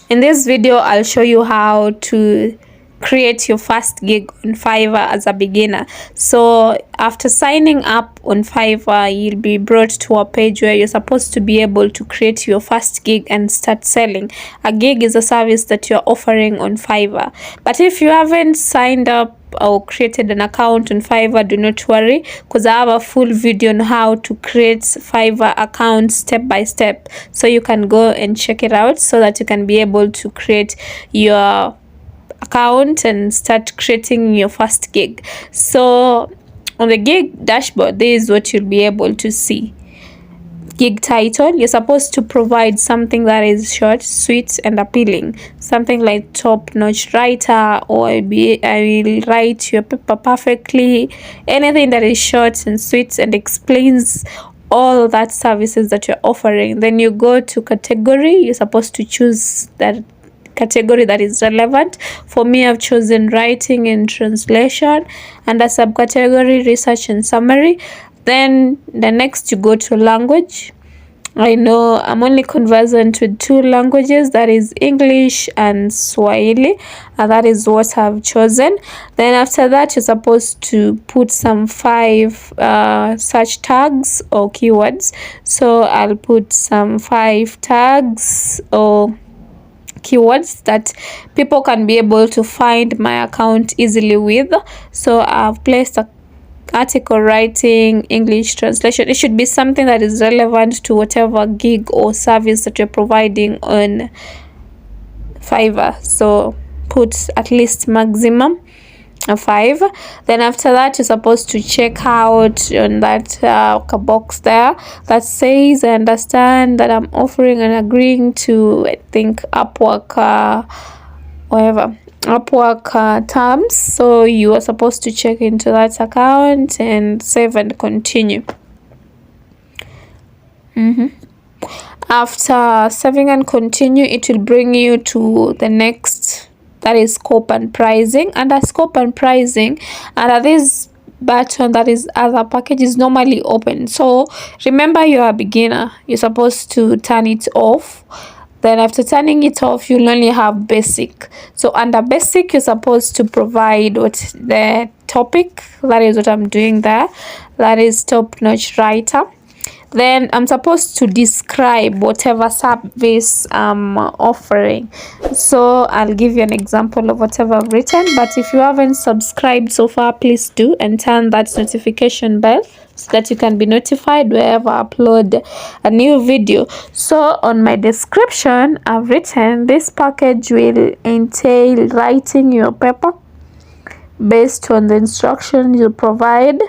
In this video, I'll show you how to create your first gig on Fiverr as a beginner. So after signing up on Fiverr, you'll be brought to a page where you're supposed to be able to create your first gig and start selling. A gig is a service that you're offering on Fiverr. But if you haven't signed up or created an account on Fiverr, do not worry, because I have a full video on how to create Fiverr account step by step, so you can go and check it out so that you can be able to create your account and start creating your first gig. So on the gig dashboard, this is what you'll be able to see. Gig title, you're supposed to provide something that is short, sweet, and appealing. Something like top-notch writer, or I will write your paper perfectly. Anything that is short and sweet and explains all that services that you're offering. Then you go to category. You're supposed to choose that category that is relevant. For me, I've chosen writing and translation, and a subcategory research and summary. Then the next, you go to language. I know I'm only conversant with 2 languages, that is English and Swahili, and that is what I've chosen. Then after that, you're supposed to put some 5 search tags or keywords. So I'll put some 5 tags or keywords that people can be able to find my account easily with. So I've placed a article writing, English translation. It should be something that is relevant to whatever gig or service that you're providing on Fiverr. So put at least maximum 5. Then after that, you're supposed to check out on that box there that says, I understand that I'm offering and agreeing to, I think, Upwork terms. So you are supposed to check into that account and save and continue. After saving and continue, it will bring you to the next, that is scope and pricing. Under scope and pricing, under this button that is other package is normally open. So remember, you're a beginner, you're supposed to turn it off. Then after turning it off, you'll only have basic. So under basic, you're supposed to provide what the topic, that is what I'm doing there, that is top-notch writer. Then I'm supposed to describe whatever service I'm offering. So I'll give you an example of whatever I've written. But if you haven't subscribed so far, please do, and turn that notification bell so that you can be notified wherever I upload a new video. So on my description, I've written this package will entail writing your paper based on the instructions you provide,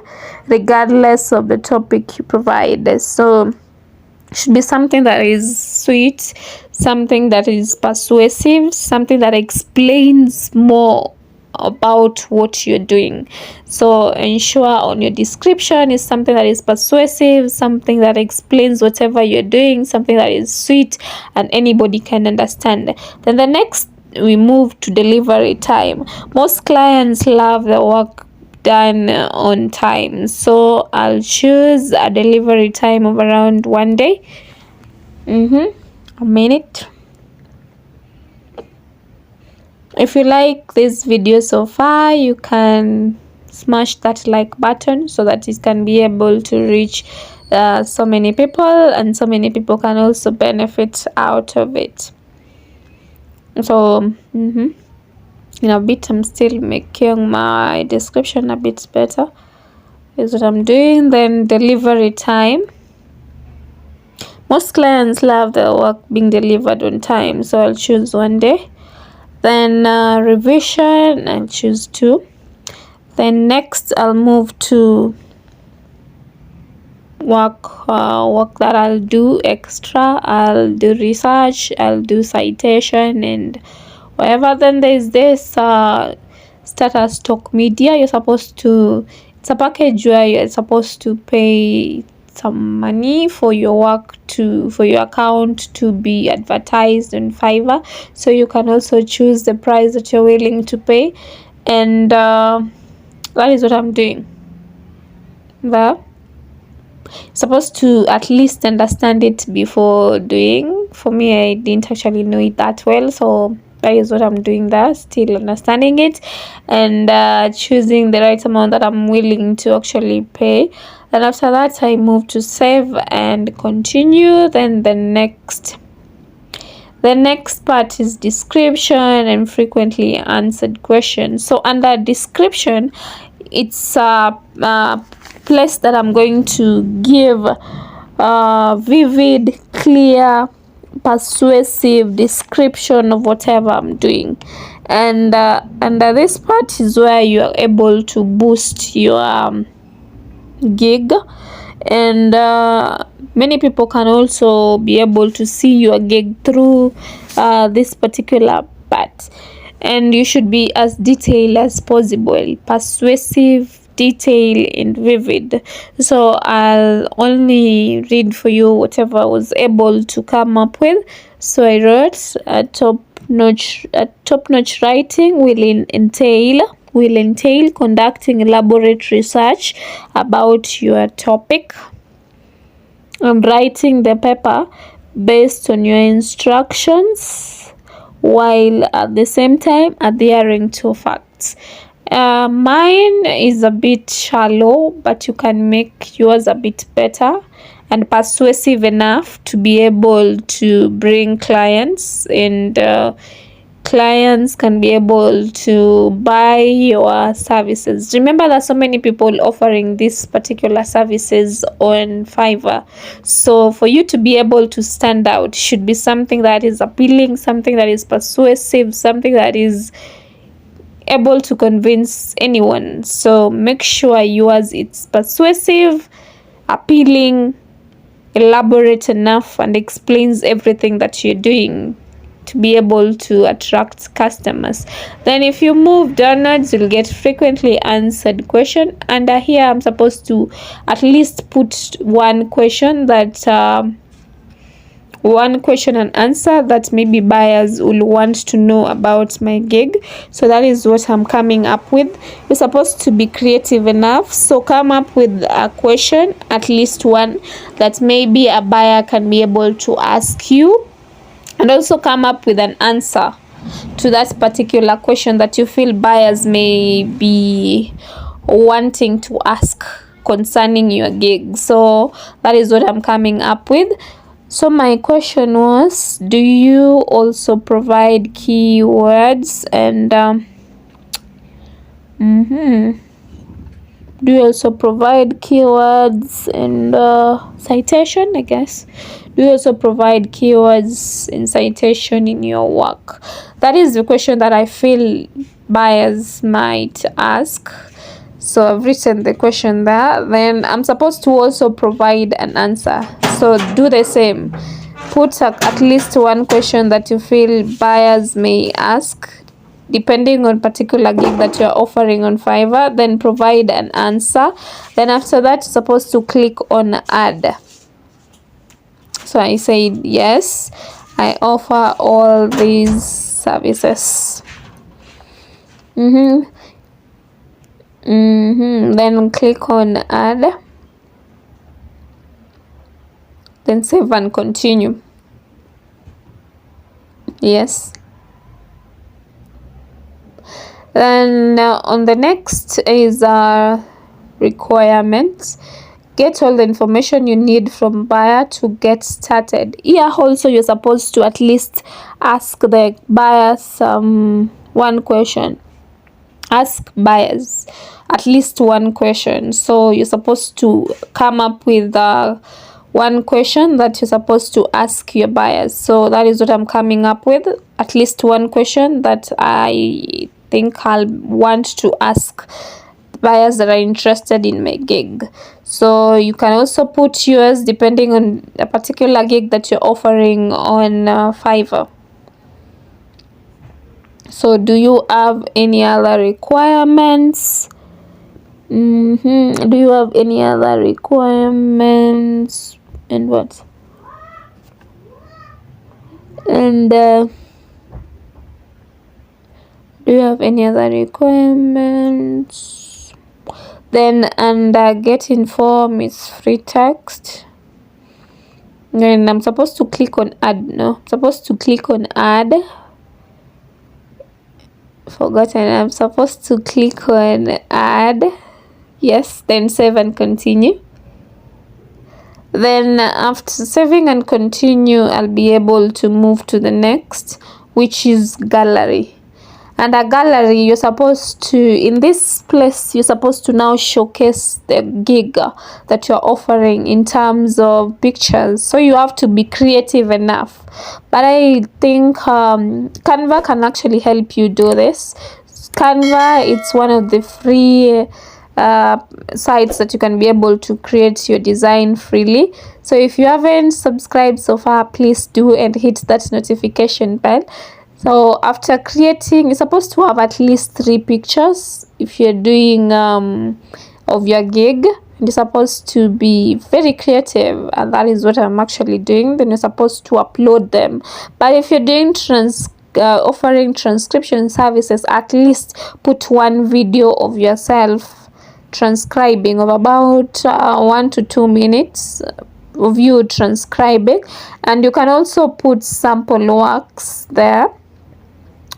regardless of the topic you provide. So it should be something that is sweet, something that is persuasive, something that explains more about what you're doing. So ensure on your description is something that is persuasive, something that explains whatever you're doing, something that is sweet and anybody can understand. Then the next, we move to delivery time. Most clients love the work done on time, so I'll choose a delivery time of around 1 day, a minute. If you like this video so far, you can smash that like button so that it can be able to reach so many people, and so many people can also benefit out of it. So in a bit, I'm still making my description a bit better, is what I'm doing. Then delivery time. Most clients love the work being delivered on time, so I'll choose 1 day. Then revision, I'll choose 2. Then next, I'll move to work that I'll do extra. I'll do research, I'll do citation and whatever. Then there's this starter stock media. You're supposed to, it's a package where you're supposed to pay some money for your work for your account to be advertised on Fiverr. So you can also choose the price that you're willing to pay, and that is what I'm doing there. supposed to at least understand it before doing. For me, I didn't actually know it that well, so that is what I'm doing there, still understanding it, and choosing the right amount that I'm willing to actually pay. Then after that, I move to save and continue. Then the next part is description and frequently answered questions. So under description, it's a place that I'm going to give vivid, clear, persuasive description of whatever I'm doing. And under this part is where you are able to boost your gig, and many people can also be able to see your gig through this particular part. And you should be as detailed as possible, persuasive, detailed, and vivid. So I'll only read for you whatever I was able to come up with. So I wrote top-notch writing will entail conducting elaborate research about your topic and writing the paper based on your instructions, while at the same time adhering to facts. Mine is a bit shallow, but you can make yours a bit better and persuasive enough to be able to bring clients, and clients can be able to buy your services. Remember, there's so many people offering these particular services on Fiverr, so for you to be able to stand out, should be something that is appealing, something that is persuasive, something that is able to convince anyone. So make sure yours it's persuasive, appealing, elaborate enough, and explains everything that you're doing to be able to attract customers. Then if you move downwards, you'll get frequently answered question. Under here, I'm supposed to at least put one question and answer that maybe buyers will want to know about my gig. So that is what I'm coming up with. You're supposed to be creative enough, so come up with a question, at least one, that maybe a buyer can be able to ask you, and also come up with an answer to that particular question that you feel buyers may be wanting to ask concerning your gig. So that is what I'm coming up with. So my question was, do you also provide keywords and do you also provide keywords and citation, I guess? Do you also provide keywords and citation in your work? That is the question that I feel buyers might ask. So I've written the question there. Then I'm supposed to also provide an answer. So do the same. Put at least one question that you feel buyers may ask, depending on particular gig that you're offering on Fiverr. Then provide an answer. Then after that, you're supposed to click on add. So I said, yes, I offer all these services. Then click on add. Then save and continue. Yes. Then on the next is requirements. Get all the information you need from buyer to get started. Here also you're supposed to at least ask the buyers one question. Ask buyers at least one question. So you're supposed to come up with one question that you're supposed to ask your buyers. So that is what I'm coming up with. At least one question that I think I'll want to ask buyers that are interested in my gig. So you can also put yours depending on a particular gig that you're offering on Fiverr. So do you have any other requirements? Do you have any other requirements? And what? And do you have any other requirements? Then under get inform is free text. Then I'm supposed to click on add. No, I'm supposed to click on add. Forgotten. I'm supposed to click on add. Yes, then save and continue. Then after saving and continue, I'll be able to move to the next, which is gallery. And a gallery, you're supposed to, in this place, you're supposed to now showcase the gig that you're offering in terms of pictures. So you have to be creative enough. But I think Canva can actually help you do this. Canva, it's one of the free sites that you can be able to create your design freely. So if you haven't subscribed so far, please do and hit that notification bell. So after creating, you're supposed to have at least 3 pictures if you're doing of your gig. You're supposed to be very creative, and that is what I'm actually doing. Then you're supposed to upload them. But if you're doing offering transcription services, at least put 1 video of yourself transcribing of about 1 to 2 minutes of you transcribing, and you can also put sample works there.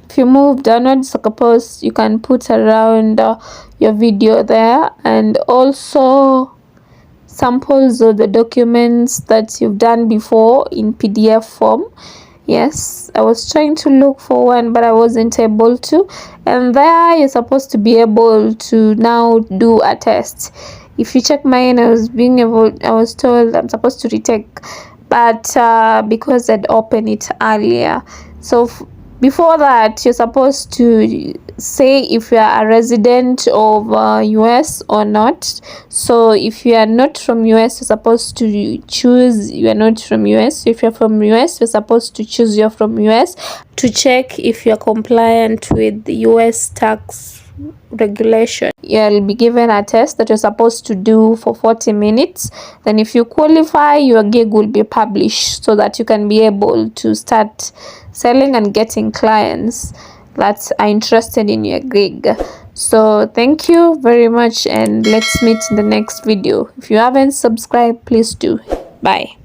If you move downwards, suppose you can put around your video there, and also samples of the documents that you've done before in PDF form. Yes, I was trying to look for one, but I wasn't able to. And there you're supposed to be able to now do a test. If you check mine, I was told I'm supposed to retake, but because I'd opened it earlier. So before that, you're supposed to say if you are a resident of US or not. So if you are not from US, you're supposed to choose you are not from US. If you're from US, you're supposed to choose you're from US to check if you're compliant with the US tax regulation. You'll be given a test that you're supposed to do for 40 minutes. Then if you qualify, your gig will be published so that you can be able to start selling and getting clients that are interested in your gig. So thank you very much, and let's meet in the next video. If you haven't subscribed, please do. Bye.